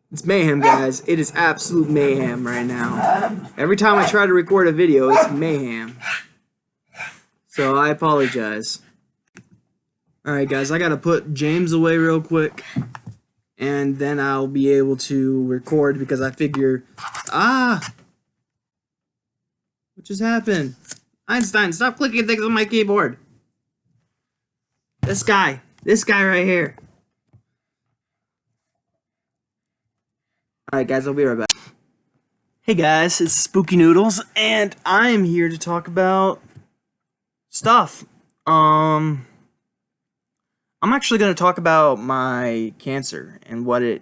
It's mayhem, guys. It is absolute mayhem right now. Every time I try to record a video, it's mayhem. So I apologize. Alright, guys, I gotta put James away real quick. And then I'll be able to record because I figure... What just happened? Einstein, stop clicking things on my keyboard. This guy right here. Alright, guys, I'll be right back. Hey guys, it's Spooky Noodles, and I am here to talk about stuff. I'm actually going to talk about my cancer and what it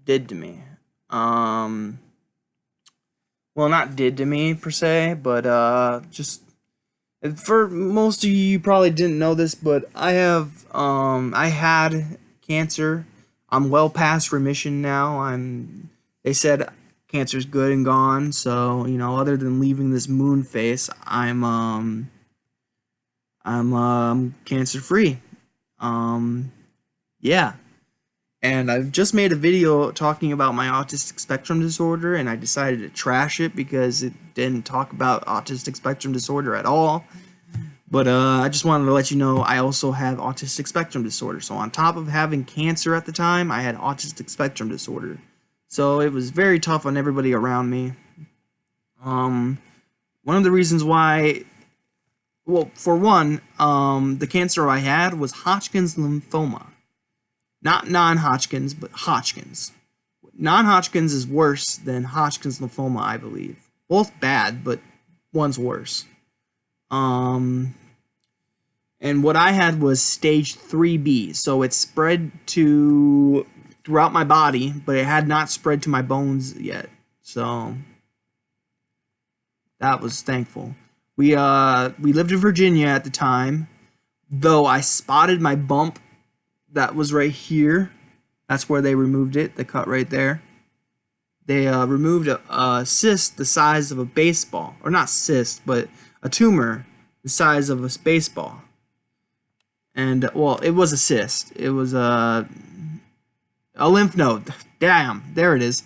did to me. Well, not did to me per se, but just for most of you probably didn't know this, but I had cancer. I'm well past remission now. They said cancer's good and gone, so other than leaving this moon face, I'm cancer free. Yeah. And I've just made a video talking about my autistic spectrum disorder, and I decided to trash it because it didn't talk about autistic spectrum disorder at all. But I just wanted to let you know I also have autistic spectrum disorder. So on top of having cancer at the time, I had autistic spectrum disorder. So it was very tough on everybody around me. One of the reasons why, well, for one, the cancer I had was Hodgkin's lymphoma. Not non-Hodgkin's, but Hodgkin's. Non-Hodgkin's is worse than Hodgkin's lymphoma, I believe. Both bad, but one's worse. And what I had was stage 3B, so it spread throughout my body, but it had not spread to my bones yet. So that was thankful. We lived in Virginia at the time, though I spotted my bump that was right here. That's where they removed it, the cut right there. They removed a cyst the size of a baseball, or not cyst, but a tumor the size of a baseball. And, well, it was a cyst. It was a lymph node. Damn, there it is.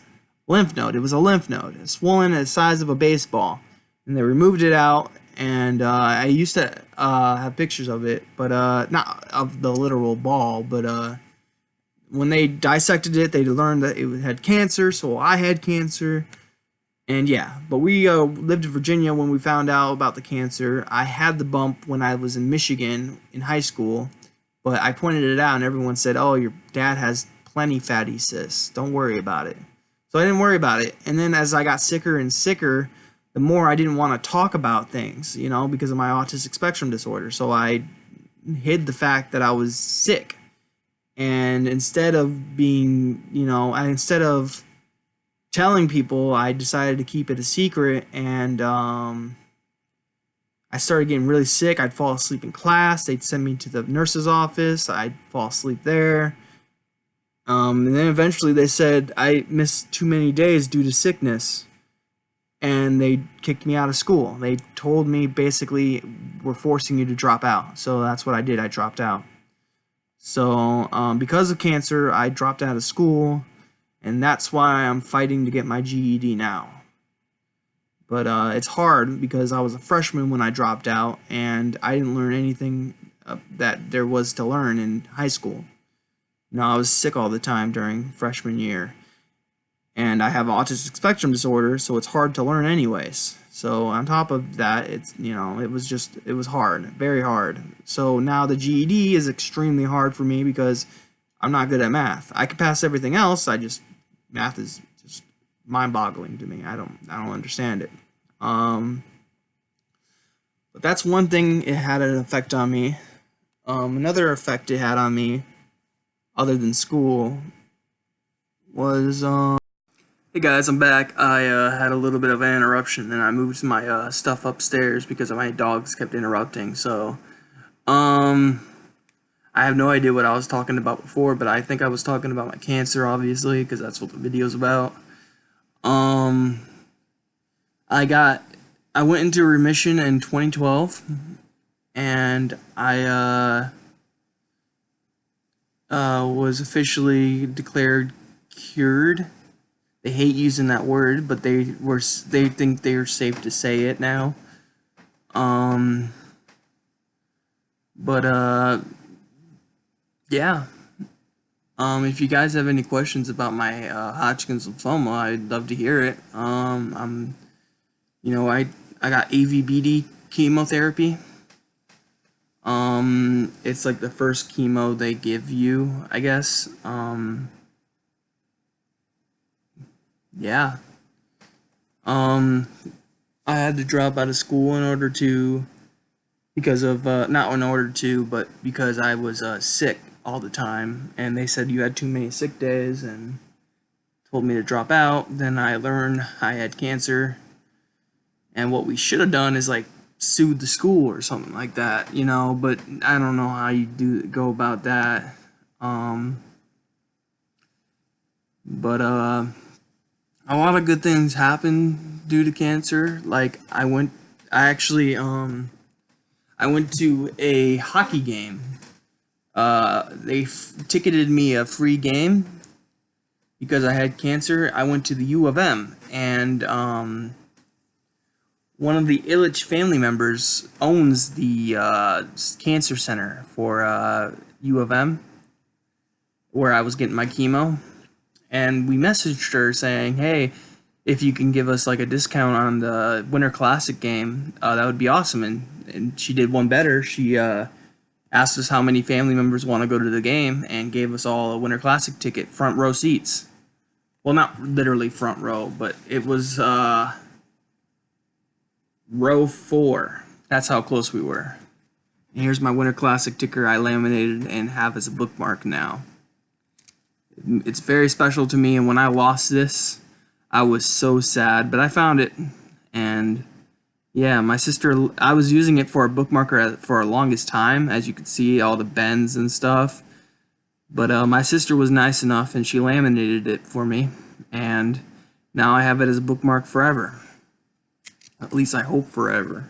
Lymph node. It was a lymph node, swollen the size of a baseball. And they removed it out, and I used to have pictures of it, but not of the literal ball, but when they dissected it, they learned that it had cancer, so I had cancer. And yeah, but we lived in Virginia when we found out about the cancer. I had the bump when I was in Michigan in high school, but I pointed it out and everyone said, oh, your dad has plenty fatty cysts. Don't worry about it. So I didn't worry about it. And then as I got sicker and sicker, the more I didn't want to talk about things, because of my autistic spectrum disorder. So I hid the fact that I was sick. And instead of being, instead of telling people, I decided to keep it a secret, and I started getting really sick. I'd fall asleep in class. They'd send me to the nurse's office. I'd fall asleep there. And then eventually they said I missed too many days due to sickness, and they kicked me out of school. They told me basically, we're forcing you to drop out. So that's what I did. I dropped out. So because of cancer, I dropped out of school. And that's why I'm fighting to get my GED now. But it's hard because I was a freshman when I dropped out, and I didn't learn anything that there was to learn in high school. I was sick all the time during freshman year. And I have autistic spectrum disorder, so it's hard to learn anyways. So on top of that, it's it was hard, very hard. So now the GED is extremely hard for me because I'm not good at math. I can pass everything else. Math is just mind-boggling to me. I don't understand it. But that's one thing it had an effect on me. Another effect it had on me, other than school, was hey guys, I'm back. I had a little bit of an interruption, and I moved my stuff upstairs because my dogs kept interrupting. So I have no idea what I was talking about before, but I think I was talking about my cancer, obviously, because that's what the video's about. I went into remission in 2012, and I was officially declared cured. They hate using that word, but they think they're safe to say it now. Um, but yeah. If you guys have any questions about my Hodgkin's lymphoma, I'd love to hear it. I got AVBD chemotherapy. It's like the first chemo they give you, I guess. Yeah. Um, I had to drop out of school in order to, because of, not in order to, but because I was sick all the time, and they said you had too many sick days, and told me to drop out. Then I learned I had cancer, and what we should have done is like sued the school or something like that, but I don't know how you go about that. But a lot of good things happened due to cancer. Like I went to a hockey game. They ticketed me a free game because I had cancer. I went to the U of M, and one of the Illich family members owns the cancer center for U of M, where I was getting my chemo. And we messaged her saying, hey, if you can give us like a discount on the Winter Classic game, that would be awesome. And she did one better. She asked us how many family members want to go to the game and gave us all a Winter Classic ticket, front row seats. Well, not literally front row, but it was row 4. That's how close we were. And here's my Winter Classic ticker I laminated and have as a bookmark now. It's very special to me, and when I lost this, I was so sad, but I found it. And yeah, my sister, I was using it for a bookmarker for our longest time, as you can see, all the bends and stuff. But my sister was nice enough, and she laminated it for me, and now I have it as a bookmark forever. At least I hope forever.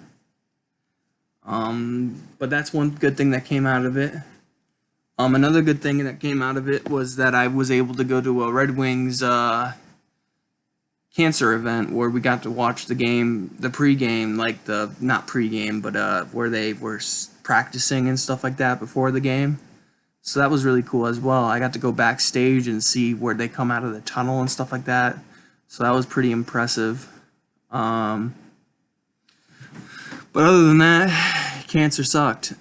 But that's one good thing that came out of it. Another good thing that came out of it was that I was able to go to a Red Wings cancer event where we got to watch the game, the pregame, like not pregame, but where they were practicing and stuff like that before the game. So that was really cool as well. I got to go backstage and see where they come out of the tunnel and stuff like that. So that was pretty impressive. But other than that, cancer sucked.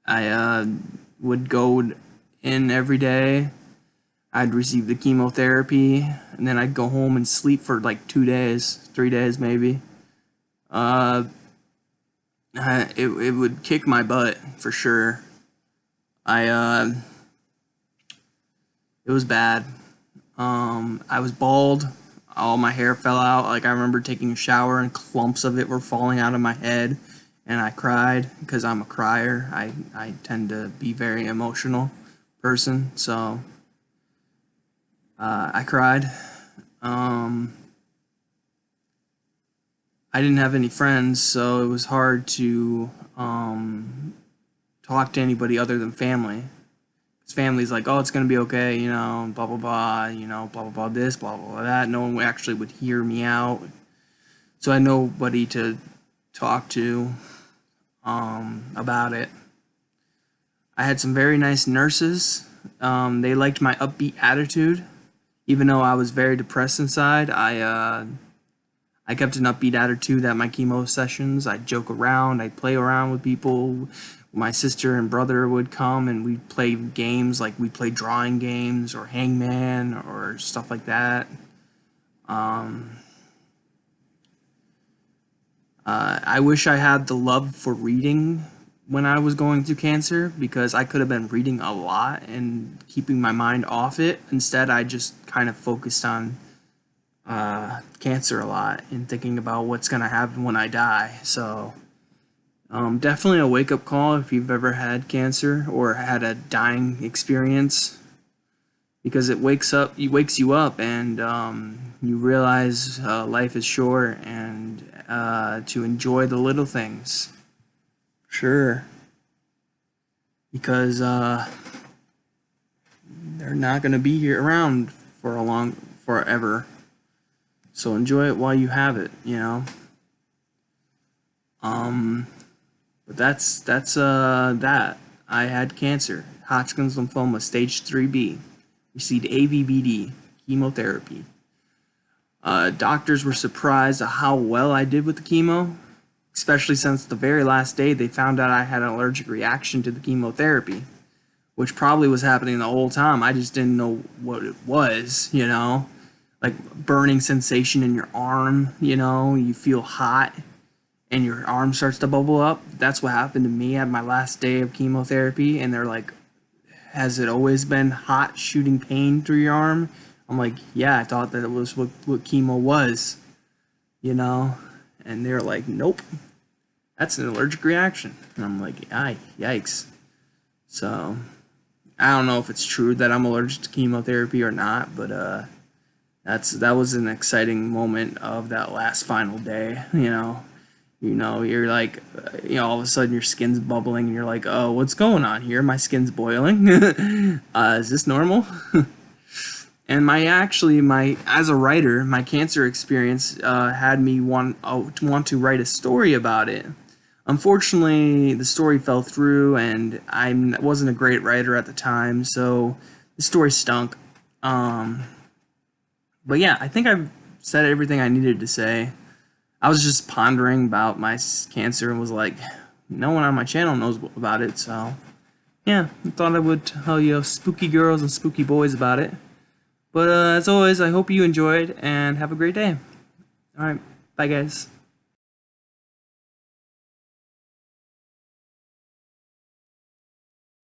I would go in every day. I'd receive the chemotherapy, and then I'd go home and sleep for like 2 days, 3 days maybe. It would kick my butt for sure. It was bad. I was bald. All my hair fell out. Like I remember taking a shower and clumps of it were falling out of my head, and I cried because I'm a crier. I tend to be very emotional person, so I cried. I didn't have any friends, so it was hard to talk to anybody other than family. His family's like, oh, it's gonna be okay, blah blah blah, blah blah blah this, blah blah blah that. No one actually would hear me out, so I had nobody to talk to about it. I had some very nice nurses. They liked my upbeat attitude, even though I was very depressed inside. I kept an upbeat attitude at my chemo sessions. I'd joke around. I'd play around with people. My sister and brother would come and we'd play games, like we'd play drawing games or hangman or stuff like that. I wish I had the love for reading when I was going through cancer, because I could have been reading a lot and keeping my mind off it. Instead, I just kind of focused on cancer a lot and thinking about what's going to happen when I die. So definitely a wake-up call if you've ever had cancer or had a dying experience, because it wakes you up, and you realize life is short, and to enjoy the little things. sure. Because they're not gonna be here around for forever. So enjoy it while you have it, you know. But that's that. I had cancer, Hodgkin's lymphoma, stage 3B. Received AVBD, chemotherapy. Doctors were surprised at how well I did with the chemo, especially since the very last day they found out I had an allergic reaction to the chemotherapy, which probably was happening the whole time. I just didn't know what it was, you know? Like burning sensation in your arm, you know? You feel hot and your arm starts to bubble up. That's what happened to me at my last day of chemotherapy, and they're like, has it always been hot shooting pain through your arm? I'm like, yeah, I thought that it was what chemo was, you know? And they're like, nope, that's an allergic reaction. And I'm like, yikes. So I don't know if it's true that I'm allergic to chemotherapy or not, but that was an exciting moment of that last final day, you know. You're like, all of a sudden your skin's bubbling and you're like, oh, what's going on here? My skin's boiling. Is this normal? And as a writer, my cancer experience had me want to write a story about it. Unfortunately, the story fell through, and I wasn't a great writer at the time, so the story stunk. But yeah, I think I've said everything I needed to say. I was just pondering about my cancer and was like, no one on my channel knows about it, so yeah, I thought I would tell you spooky girls and spooky boys about it. But as always, I hope you enjoyed and have a great day. Alright, bye guys.